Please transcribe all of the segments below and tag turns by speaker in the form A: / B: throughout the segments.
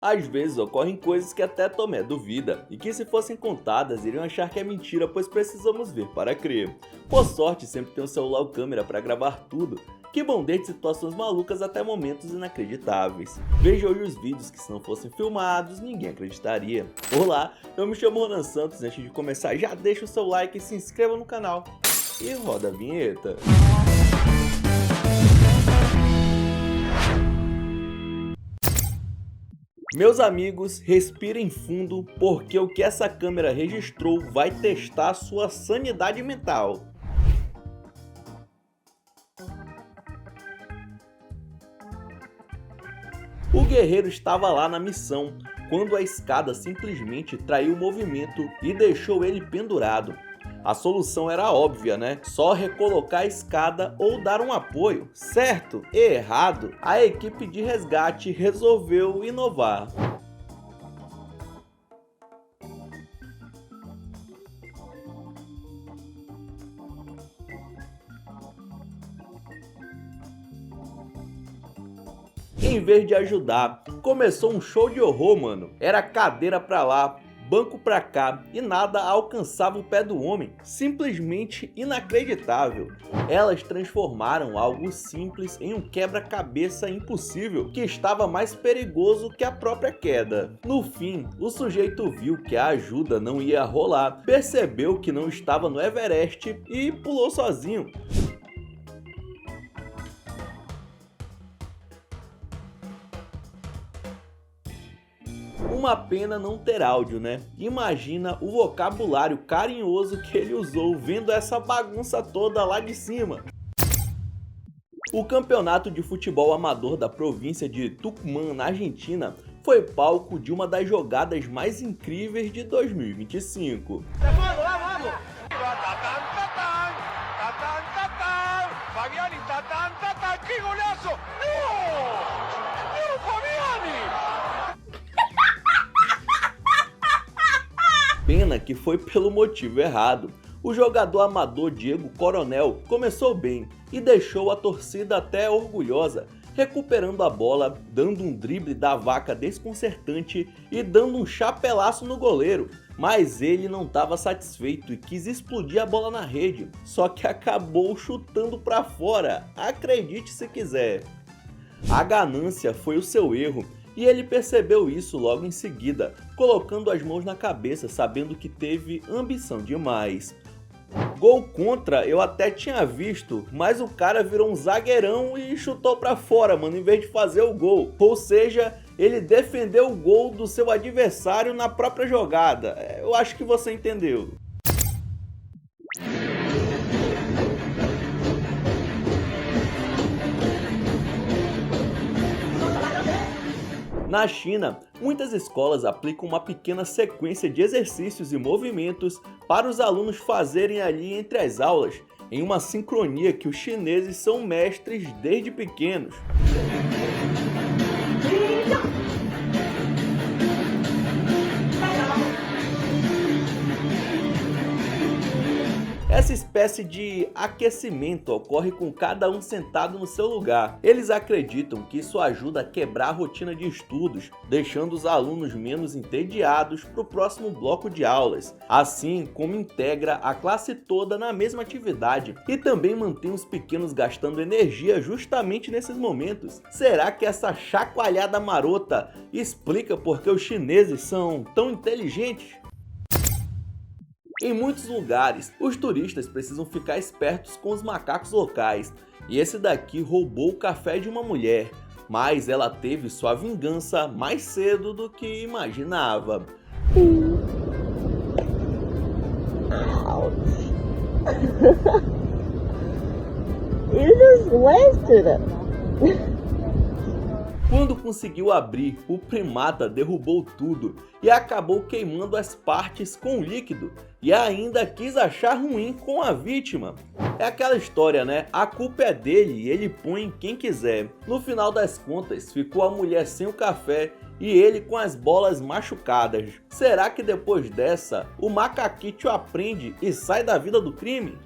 A: Às vezes ocorrem coisas que até Tomé duvida, e que se fossem contadas iriam achar que é mentira, pois precisamos ver para crer. Por sorte, sempre tem um celular ou câmera para gravar tudo, que vão desde situações malucas até momentos inacreditáveis. Veja hoje os vídeos que, se não fossem filmados, ninguém acreditaria. Olá, eu me chamo Ronan Santos, e antes de começar já deixa o seu like e se inscreva no canal. E roda a vinheta. Meus amigos, respirem fundo, porque o que essa câmera registrou vai testar a sua sanidade mental. O guerreiro estava lá na missão, quando a escada simplesmente traiu o movimento e deixou ele pendurado. A solução era óbvia, né? Só recolocar a escada ou dar um apoio. Certo? Errado? A equipe de resgate resolveu inovar. Em vez de ajudar, começou um show de horror, mano. Era cadeira pra lá, banco pra cá e nada alcançava o pé do homem. Simplesmente inacreditável. Elas transformaram algo simples em um quebra-cabeça impossível, que estava mais perigoso que a própria queda. No fim, o sujeito viu que a ajuda não ia rolar, percebeu que não estava no Everest e pulou sozinho. Uma pena não ter áudio, né? Imagina o vocabulário carinhoso que ele usou vendo essa bagunça toda lá de cima. O campeonato de futebol amador da província de Tucumã, na Argentina, foi palco de uma das jogadas mais incríveis de 2025. Pena que foi pelo motivo errado. O jogador amador Diego Coronel começou bem e deixou a torcida até orgulhosa, recuperando a bola, dando um drible da vaca desconcertante e dando um chapelaço no goleiro. Mas ele não estava satisfeito e quis explodir a bola na rede, só que acabou chutando para fora, acredite se quiser. A ganância foi o seu erro. E ele percebeu isso logo em seguida, colocando as mãos na cabeça, sabendo que teve ambição demais. Gol contra eu até tinha visto, mas o cara virou um zagueirão e chutou pra fora, mano, em vez de fazer o gol. Ou seja, ele defendeu o gol do seu adversário na própria jogada. Eu acho que você entendeu. Na China, muitas escolas aplicam uma pequena sequência de exercícios e movimentos para os alunos fazerem ali entre as aulas, em uma sincronia que os chineses são mestres desde pequenos. Essa espécie de aquecimento ocorre com cada um sentado no seu lugar. Eles acreditam que isso ajuda a quebrar a rotina de estudos, deixando os alunos menos entediados para o próximo bloco de aulas, assim como integra a classe toda na mesma atividade e também mantém os pequenos gastando energia justamente nesses momentos. Será que essa chacoalhada marota explica por que os chineses são tão inteligentes? Em muitos lugares, os turistas precisam ficar espertos com os macacos locais, e esse daqui roubou o café de uma mulher, mas ela teve sua vingança mais cedo do que imaginava.
B: You just wasted it.
A: Quando conseguiu abrir, o primata derrubou tudo e acabou queimando as partes com líquido e ainda quis achar ruim com a vítima. É aquela história, né? A culpa é dele e ele põe em quem quiser. No final das contas, ficou a mulher sem o café e ele com as bolas machucadas. Será que depois dessa, o macaquito aprende e sai da vida do crime?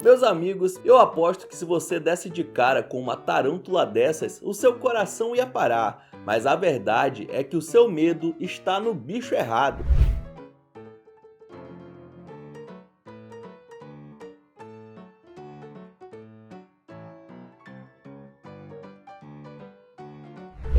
A: Meus amigos, eu aposto que se você desse de cara com uma tarântula dessas, o seu coração ia parar. mas a verdade é que o seu medo está no bicho errado.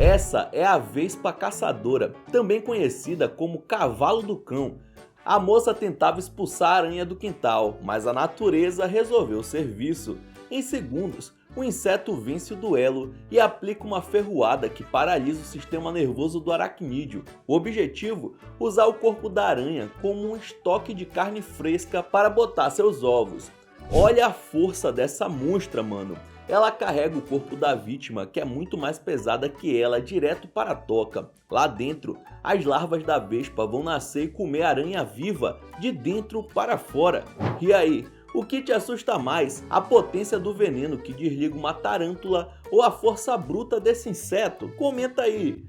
A: Essa é a vespa caçadora, também conhecida como cavalo do cão. A moça tentava expulsar a aranha do quintal, mas a natureza resolveu o serviço. Em segundos, o inseto vence o duelo e aplica uma ferroada que paralisa o sistema nervoso do aracnídeo. O objetivo? Usar o corpo da aranha como um estoque de carne fresca para botar seus ovos. Olha a força dessa monstra, mano. Ela carrega o corpo da vítima, que é muito mais pesada que ela, direto para a toca. Lá dentro, as larvas da vespa vão nascer e comer a aranha viva, de dentro para fora. E aí, o que te assusta mais? A potência do veneno que desliga uma tarântula ou a força bruta desse inseto? Comenta aí!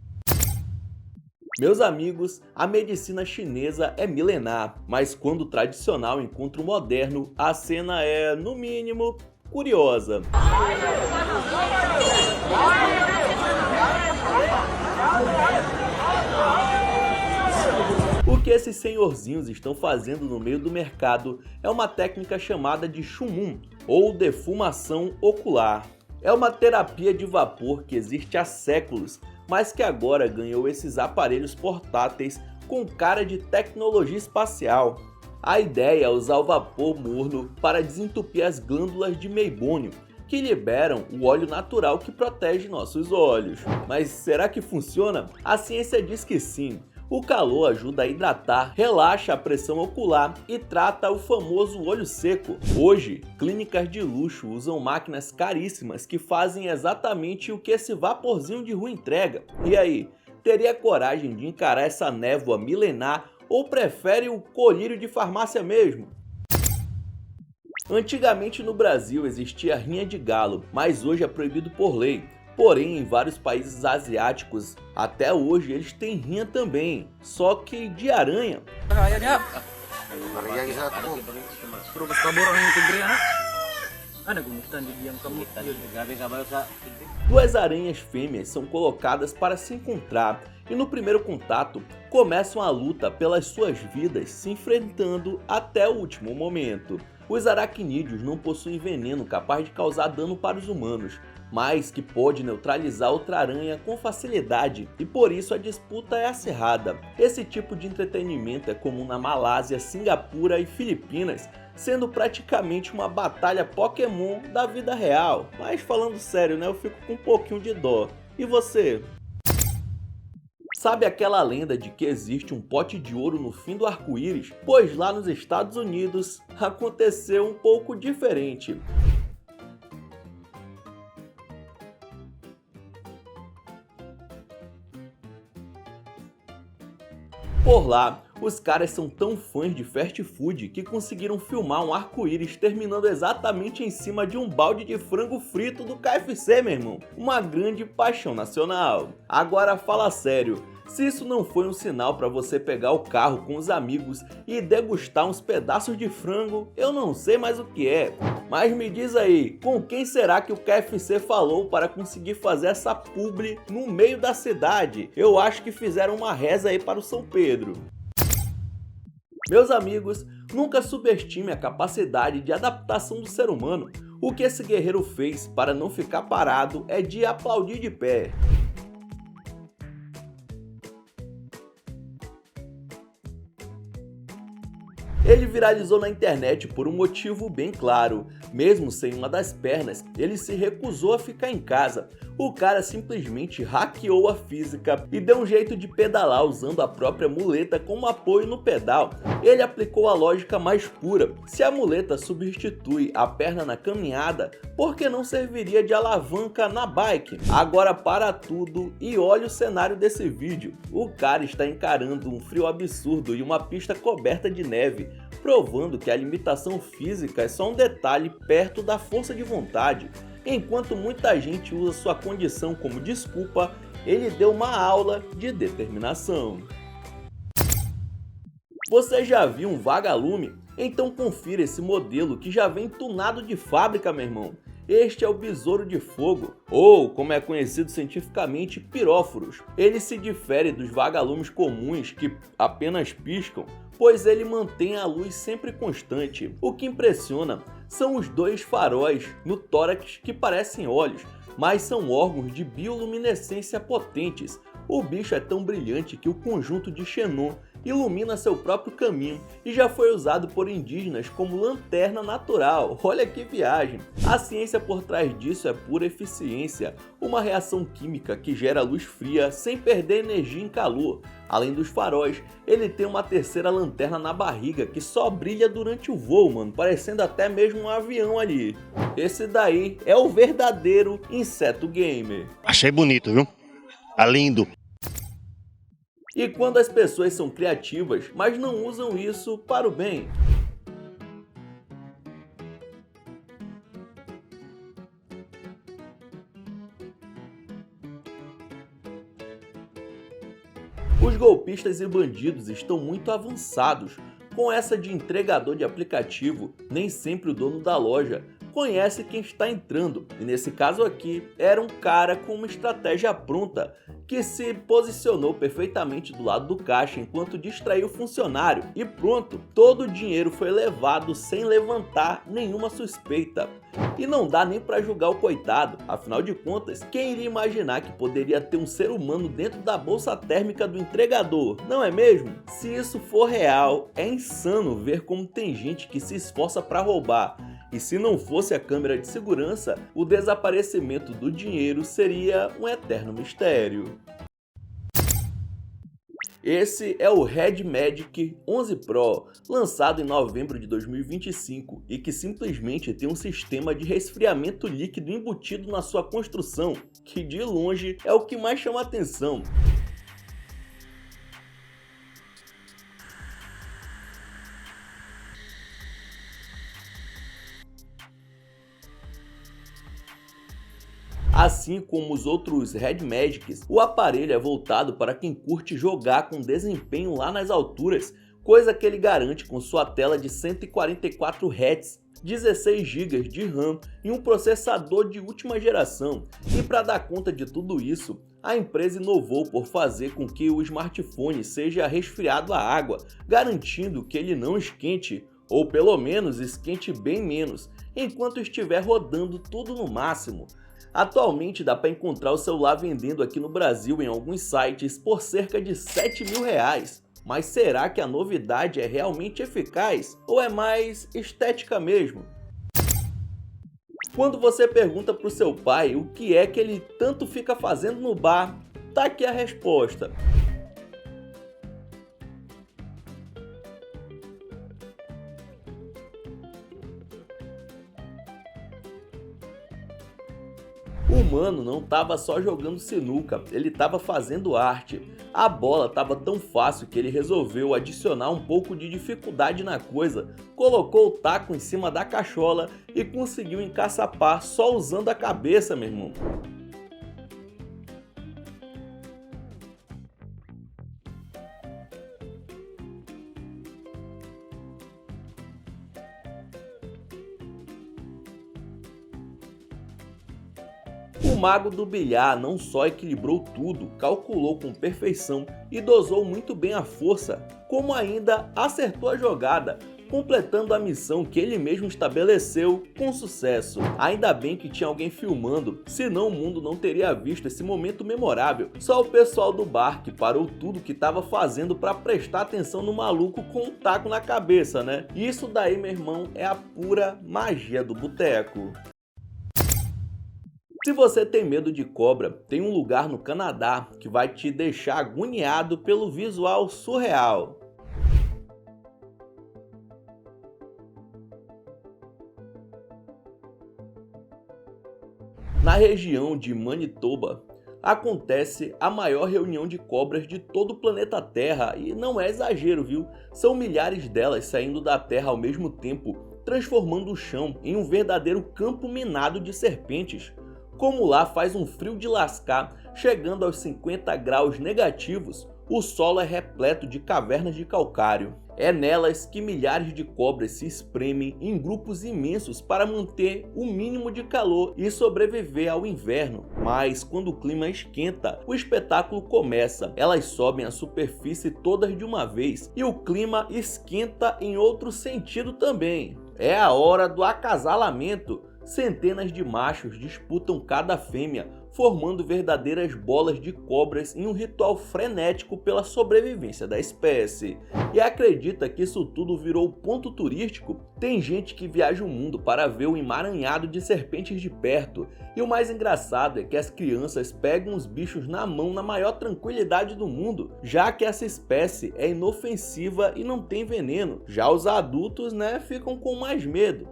A: Meus amigos, a medicina chinesa é milenar, mas quando o tradicional encontra o moderno, a cena é, no mínimo, curiosa. O que esses senhorzinhos estão fazendo no meio do mercado é uma técnica chamada de Xumum, ou defumação ocular. É uma terapia de vapor que existe há séculos, mas que agora ganhou esses aparelhos portáteis com cara de tecnologia espacial. A ideia é usar o vapor morno para desentupir as glândulas de meibônio, que liberam o óleo natural que protege nossos olhos. Mas será que funciona? A ciência diz que sim. O calor ajuda a hidratar, relaxa a pressão ocular e trata o famoso olho seco. Hoje, clínicas de luxo usam máquinas caríssimas que fazem exatamente o que esse vaporzinho de rua entrega. E aí, teria coragem de encarar essa névoa milenar ou prefere o colírio de farmácia mesmo? Antigamente no Brasil existia rinha de galo, mas hoje é proibido por lei. Porém, em vários países asiáticos, até hoje eles têm rinha também, só que de aranha. Duas aranhas fêmeas são colocadas para se encontrar e no primeiro contato começam a luta pelas suas vidas, se enfrentando até o último momento. Os aracnídeos não possuem veneno capaz de causar dano para os humanos, mas que pode neutralizar outra aranha com facilidade, e por isso a disputa é acirrada. Esse tipo de entretenimento é comum na Malásia, Singapura e Filipinas, sendo praticamente uma batalha Pokémon da vida real. Mas falando sério, né, eu fico com um pouquinho de dó. E você? Sabe aquela lenda de que existe um pote de ouro no fim do arco-íris? Pois lá nos Estados Unidos aconteceu um pouco diferente. Por lá, os caras são tão fãs de fast food que conseguiram filmar um arco-íris terminando exatamente em cima de um balde de frango frito do KFC, meu irmão. Uma grande paixão nacional. Agora fala sério, se isso não foi um sinal para você pegar o carro com os amigos e degustar uns pedaços de frango, eu não sei mais o que é. Mas me diz aí, com quem será que o KFC falou para conseguir fazer essa publi no meio da cidade? Eu acho que fizeram uma reza aí para o São Pedro. Meus amigos, nunca subestime a capacidade de adaptação do ser humano. O que esse guerreiro fez para não ficar parado é de aplaudir de pé. Ele viralizou na internet por um motivo bem claro. Mesmo sem uma das pernas, ele se recusou a ficar em casa. O cara simplesmente hackeou a física e deu um jeito de pedalar usando a própria muleta como apoio no pedal. Ele aplicou a lógica mais pura. Se a muleta substitui a perna na caminhada, por que não serviria de alavanca na bike? Agora para tudo e olha o cenário desse vídeo. O cara está encarando um frio absurdo e uma pista coberta de neve, provando que a limitação física é só um detalhe perto da força de vontade. Enquanto muita gente usa sua condição como desculpa, ele deu uma aula de determinação. Você já viu um vagalume? Então confira esse modelo que já vem tunado de fábrica, meu irmão. Este é o besouro de fogo, ou como é conhecido cientificamente, piróforos. Ele se difere dos vagalumes comuns que apenas piscam, pois ele mantém a luz sempre constante. O que impressiona são os dois faróis no tórax que parecem olhos, mas são órgãos de bioluminescência potentes. O bicho é tão brilhante que o conjunto de xenon ilumina seu próprio caminho e já foi usado por indígenas como lanterna natural. Olha que viagem! A ciência por trás disso é pura eficiência, uma reação química que gera luz fria sem perder energia em calor. Além dos faróis, ele tem uma terceira lanterna na barriga que só brilha durante o voo, mano, parecendo até mesmo um avião ali. Esse daí é o verdadeiro inseto gamer.
C: Achei bonito, viu? Tá lindo.
A: E quando as pessoas são criativas, mas não usam isso para o bem? Os golpistas e bandidos estão muito avançados. Com essa de entregador de aplicativo, nem sempre o dono da loja conhece quem está entrando, e nesse caso aqui, era um cara com uma estratégia pronta, que se posicionou perfeitamente do lado do caixa enquanto distraiu o funcionário, e pronto, todo o dinheiro foi levado sem levantar nenhuma suspeita. E não dá nem para julgar o coitado, afinal de contas, quem iria imaginar que poderia ter um ser humano dentro da bolsa térmica do entregador, não é mesmo? Se isso for real, é insano ver como tem gente que se esforça para roubar. E se não fosse a câmera de segurança, o desaparecimento do dinheiro seria um eterno mistério. Esse é o Red Magic 11 Pro, lançado em novembro de 2025 e que simplesmente tem um sistema de resfriamento líquido embutido na sua construção, que de longe é o que mais chama a atenção. Assim como os outros Red Magics, o aparelho é voltado para quem curte jogar com desempenho lá nas alturas, coisa que ele garante com sua tela de 144 Hz, 16 GB de RAM e um processador de última geração. E para dar conta de tudo isso, a empresa inovou por fazer com que o smartphone seja resfriado à água, garantindo que ele não esquente, ou pelo menos esquente bem menos, enquanto estiver rodando tudo no máximo. Atualmente dá para encontrar o celular vendendo aqui no Brasil em alguns sites por cerca de R$7.000. Mas será que a novidade é realmente eficaz ou é mais estética mesmo? Quando você pergunta para o seu pai o que é que ele tanto fica fazendo no bar, tá aqui a resposta. O mano não estava só jogando sinuca, ele estava fazendo arte. A bola estava tão fácil que ele resolveu adicionar um pouco de dificuldade na coisa, colocou o taco em cima da cachola e conseguiu encaçapar só usando a cabeça, meu irmão. O mago do bilhar não só equilibrou tudo, calculou com perfeição e dosou muito bem a força, como ainda acertou a jogada, completando a missão que ele mesmo estabeleceu com sucesso. Ainda bem que tinha alguém filmando, senão o mundo não teria visto esse momento memorável. Só o pessoal do bar que parou tudo que estava fazendo para prestar atenção no maluco com um taco na cabeça, né? Isso daí, meu irmão, é a pura magia do boteco. Se você tem medo de cobra, tem um lugar no Canadá que vai te deixar agoniado pelo visual surreal. Na região de Manitoba, acontece a maior reunião de cobras de todo o planeta Terra e não é exagero, viu? São milhares delas saindo da Terra ao mesmo tempo, transformando o chão em um verdadeiro campo minado de serpentes. Como lá faz um frio de lascar, chegando aos 50 graus negativos, o solo é repleto de cavernas de calcário. É nelas que milhares de cobras se espremem em grupos imensos para manter o mínimo de calor e sobreviver ao inverno. Mas quando o clima esquenta, o espetáculo começa. Elas sobem à superfície todas de uma vez e o clima esquenta em outro sentido também. É a hora do acasalamento. Centenas de machos disputam cada fêmea, formando verdadeiras bolas de cobras em um ritual frenético pela sobrevivência da espécie. E acredita que isso tudo virou ponto turístico? Tem gente que viaja o mundo para ver o emaranhado de serpentes de perto. E o mais engraçado é que as crianças pegam os bichos na mão na maior tranquilidade do mundo, já que essa espécie é inofensiva e não tem veneno. Já os adultos, ficam com mais medo.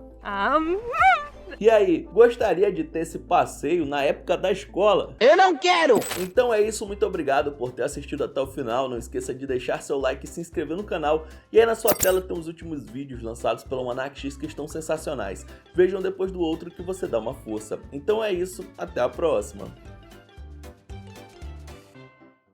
A: E aí, gostaria de ter esse passeio na época da escola?
D: Eu não quero!
A: Então é isso, muito obrigado por ter assistido até o final. Não esqueça de deixar seu like e se inscrever no canal. E aí na sua tela tem os últimos vídeos lançados pelo Almanac X que estão sensacionais. Vejam depois do outro que você dá uma força. Então é isso, até a próxima.